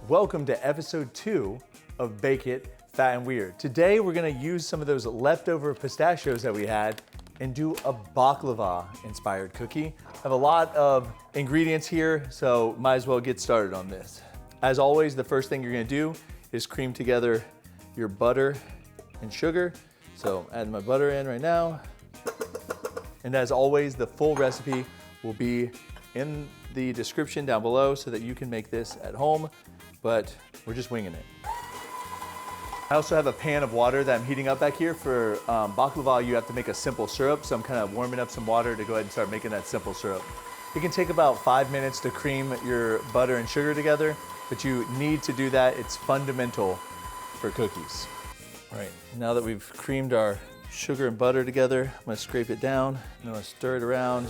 Welcome to episode 2 of Bake It Fat and Weird. Today we're gonna use some of those leftover pistachios that we had and do a baklava inspired cookie. I have a lot of ingredients here, so might as well get started on this. As always, the first thing you're gonna do is cream together your butter and sugar. So add my butter in right now. And as always, the full recipe will be in the description down below so that you can make this at home, but we're just winging it. I also have a pan of water that I'm heating up back here. For baklava, you have to make a simple syrup, so I'm kind of warming up some water to go ahead and start making that simple syrup. It can take about 5 minutes to cream your butter and sugar together, but you need to do that. It's fundamental for cookies. All right, now that we've creamed our sugar and butter together, I'm gonna scrape it down, and I'm gonna stir it around.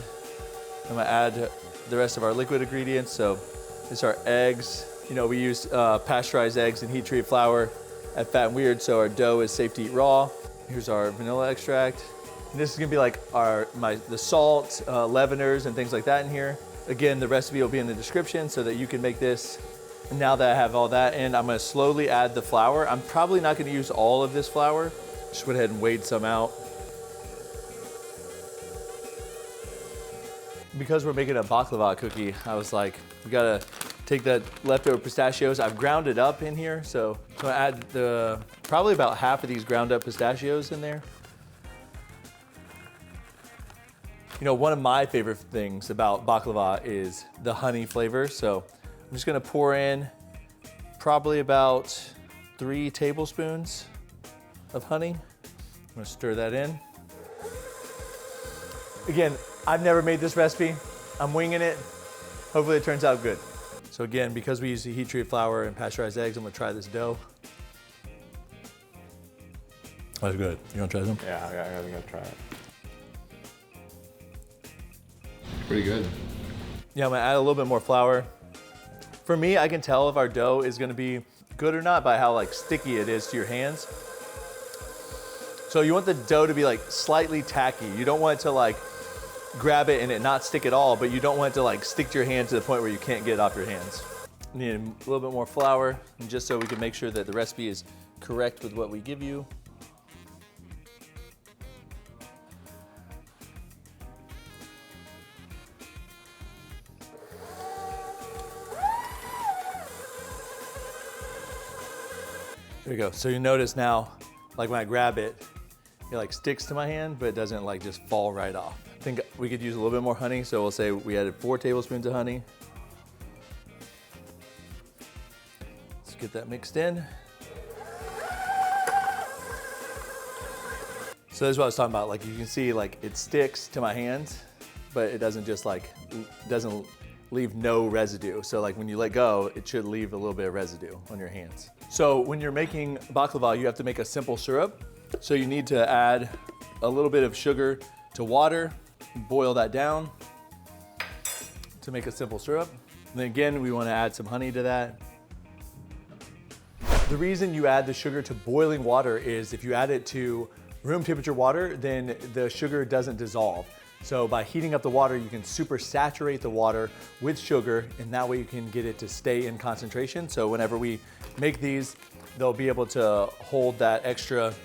I'm gonna add the rest of our liquid ingredients. So this is our eggs. You know, we use pasteurized eggs and heat treated flour at Fat and Weird, so our dough is safe to eat raw. Here's our vanilla extract. And this is gonna be like the salt, leaveners, and things like that in here. Again, the recipe will be in the description so that you can make this. And now that I have all that in, I'm gonna slowly add the flour. I'm probably not gonna use all of this flour. Just went ahead and weighed some out. Because we're making a baklava cookie, I was like, we gotta take that leftover pistachios. I've ground it up in here, so I'm gonna add probably about half of these ground up pistachios in there. You know, one of my favorite things about baklava is the honey flavor. So I'm just gonna pour in probably about 3 tablespoons of honey. I'm gonna stir that in. Again, I've never made this recipe. I'm winging it. Hopefully it turns out good. So again, because we use the heat treated flour and pasteurized eggs, I'm gonna try this dough. That's good. You wanna try some? Yeah, I'm gonna try it. Pretty good. Yeah, I'm gonna add a little bit more flour. For me, I can tell if our dough is gonna be good or not by how sticky it is to your hands. So you want the dough to be slightly tacky. You don't want it to grab it and it not stick at all, but you don't want it to stick to your hand to the point where you can't get it off your hands. You need a little bit more flour, and just so we can make sure that the recipe is correct with what we give you. There you go. So you notice now, when I grab it, it sticks to my hand, but it doesn't just fall right off. I think we could use a little bit more honey, so we'll say we added 4 tablespoons of honey. Let's get that mixed in. So this is what I was talking about. You can see it sticks to my hands, but it doesn't just doesn't leave no residue. So when you let go, it should leave a little bit of residue on your hands. So when you're making baklava, you have to make a simple syrup. So you need to add a little bit of sugar to water, boil that down to make a simple syrup. And then again, we want to add some honey to that. The reason you add the sugar to boiling water is if you add it to room temperature water, then the sugar doesn't dissolve. So by heating up the water, you can super saturate the water with sugar, and that way you can get it to stay in concentration. So whenever we make these, they'll be able to hold that extra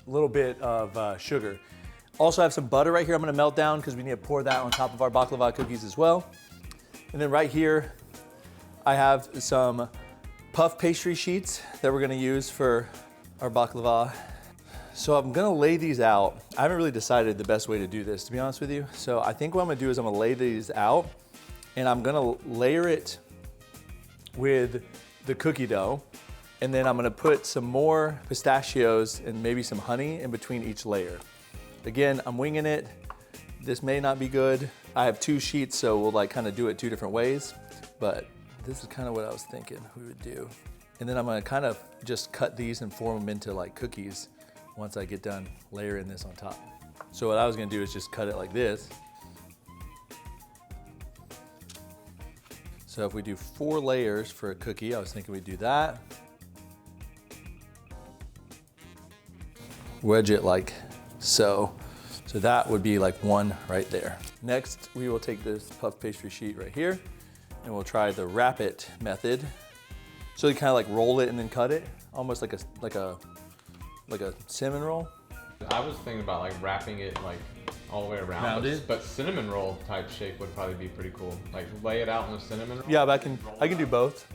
little bit of sugar. Also have some butter right here I'm gonna melt down because we need to pour that on top of our baklava cookies as well. And then right here, I have some puff pastry sheets that we're gonna use for our baklava. So I'm gonna lay these out. I haven't really decided the best way to do this, to be honest with you. So I think what I'm gonna do is I'm gonna lay these out and I'm gonna layer it with the cookie dough. And then I'm gonna put some more pistachios and maybe some honey in between each layer. Again, I'm winging it. This may not be good. I have 2 sheets, so we'll kind of do it 2 different ways, but this is kind of what I was thinking we would do. And then I'm gonna kind of just cut these and form them into cookies once I get done layering this on top. So what I was gonna do is just cut it like this. So if we do 4 layers for a cookie, I was thinking we'd do that. Wedge it like so. So that would be 1 right there. Next, we will take this puff pastry sheet right here and we'll try the wrap it method. So you kind of like roll it and then cut it, almost like a cinnamon roll. I was thinking about like wrapping it like all the way around, Rounded? but cinnamon roll type shape would probably be pretty cool. Like lay it out in a cinnamon roll. Yeah, but I can do both.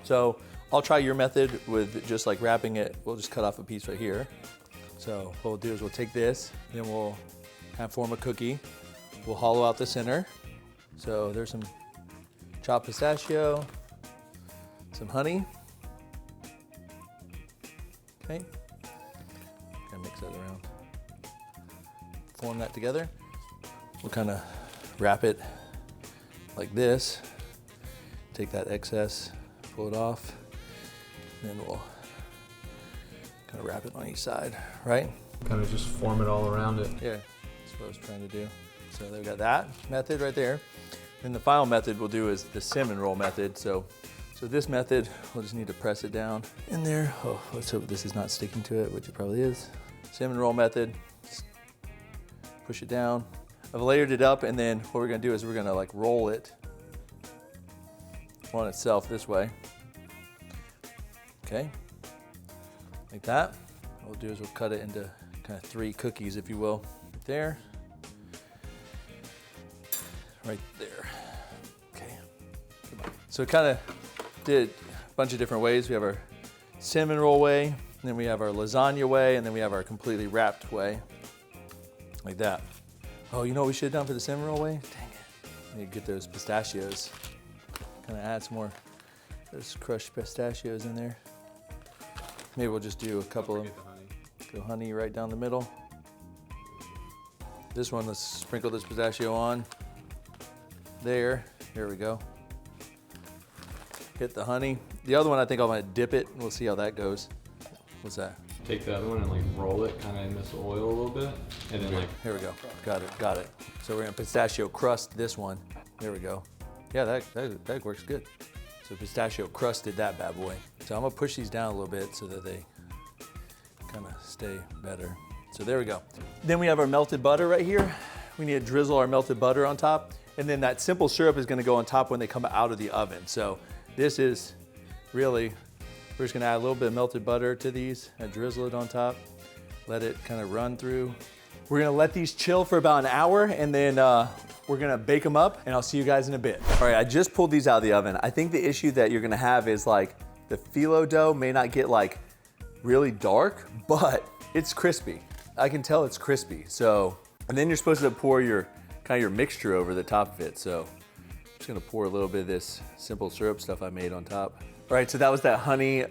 So I'll try your method with just like wrapping it. We'll just cut off a piece right here. So what we'll do is we'll take this, then we'll kind of form a cookie. We'll hollow out the center. So there's some chopped pistachio, some honey. Okay. Kind of mix that around. Form that together. We'll kind of wrap it like this. Take that excess, pull it off, and then we'll kind of wrap it on each side, right? Kind of just form it all around it. Yeah, that's what I was trying to do. So they've got that method right there. And the final method we'll do is the cinnamon roll method. So this method, we'll just need to press it down in there. Oh, let's hope this is not sticking to it, which it probably is. Cinnamon roll method, push it down. I've layered it up, and then what we're gonna do is we're gonna like roll it on itself this way. Okay, like that. What we'll do is we'll cut it into kind of 3 cookies, if you will. Right there, right there. Okay, so it kind of did a bunch of different ways. We have our cinnamon roll way, and then we have our lasagna way, and then we have our completely wrapped way, like that. Oh, you know what we should have done for the cinnamon roll way? Dang it. We need to get those pistachios. Kind of add some more those crushed pistachios in there. Maybe we'll just do a couple of honey right down the middle. This one, let's sprinkle this pistachio on. There we go. Hit the honey. The other one, I think I'm gonna dip it, and we'll see how that goes. What's that? Take the other one and like roll it kind of in this oil a little bit, and then like. Here we go. Got it. So we're gonna pistachio crust this one. There we go. Yeah, that works good. So pistachio crusted that bad boy. So I'm gonna push these down a little bit so that they kind of stay better. So there we go. Then we have our melted butter right here. We need to drizzle our melted butter on top. And then that simple syrup is gonna go on top when they come out of the oven. So this is really, we're just gonna add a little bit of melted butter to these and drizzle it on top. Let it kind of run through. We're gonna let these chill for about an hour, and then we're gonna bake them up, and I'll see you guys in a bit. All right, I just pulled these out of the oven. I think the issue that you're gonna have is like the phyllo dough may not get like really dark, but it's crispy. I can tell it's crispy. So, and then you're supposed to pour your kind of your mixture over the top of it. So I'm just gonna pour a little bit of this simple syrup stuff I made on top. All right, so that was that honey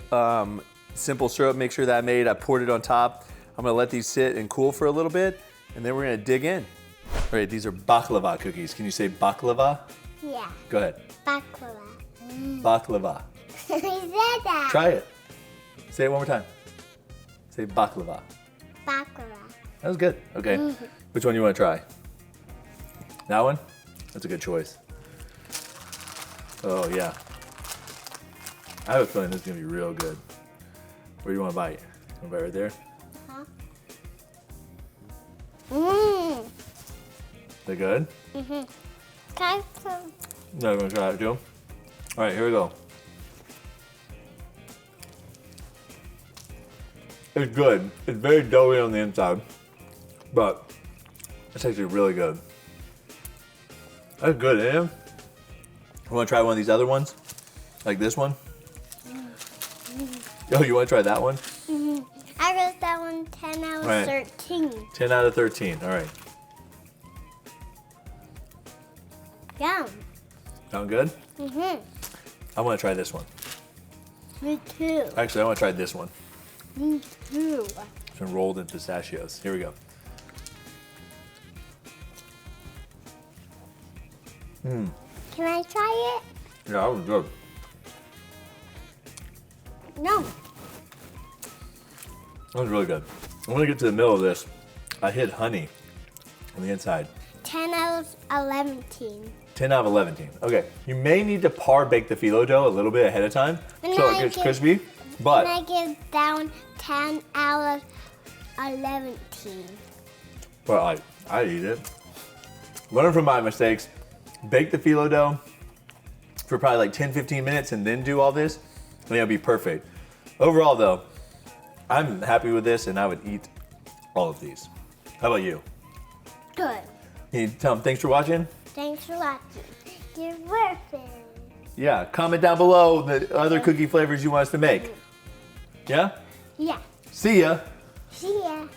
simple syrup mixture that I made. I poured it on top. I'm gonna let these sit and cool for a little bit, and then we're gonna dig in. All right, these are baklava cookies. Can you say baklava? Yeah. Go ahead. Baklava. Baklava. I said that. Try it. Say it one more time. Say baklava. Baklava. That was good. Okay. Which one you want to try? That one? That's a good choice. Oh, yeah. I have a feeling this is going to be real good. Where do you want to bite? You want to bite right there? Huh? Mmm. They good? Mm-hmm. Can I some? No, you want to try it too? All right, here we go. It's good. It's very doughy on the inside, but it's actually really good. That's good, isn't it? You want to try one of these other ones? Like this one? Oh, you want to try that one? Mm-hmm. I got that one 10 out of Right. 13. 10 out of 13. All right. Yum. Sound good? Mm-hmm. I want to try this one. Me too. Actually, I want to try this one. Me too. It's been rolled in pistachios. Here we go. Can I try Yeah, that was good. it? No. That was really good. I'm gonna get to the middle of this. I hit honey on the inside. 10 out of 11. 10 out of 11. Okay, you may need to par bake the phyllo dough a little bit ahead of time so it gets crispy, but And I give down 10 out of 11. well, I eat it. Learn from my mistakes. Bake the phyllo dough for probably like 10, 15 minutes and then do all this. think it'll be perfect. Overall though, I'm happy with this and I would eat all of these. How about you? Good. Can you tell them thanks for watching? Thanks for watching. You're welcome. Yeah, comment down below the other cookie flavors you want us to make. Yeah? Yeah. See ya. See ya.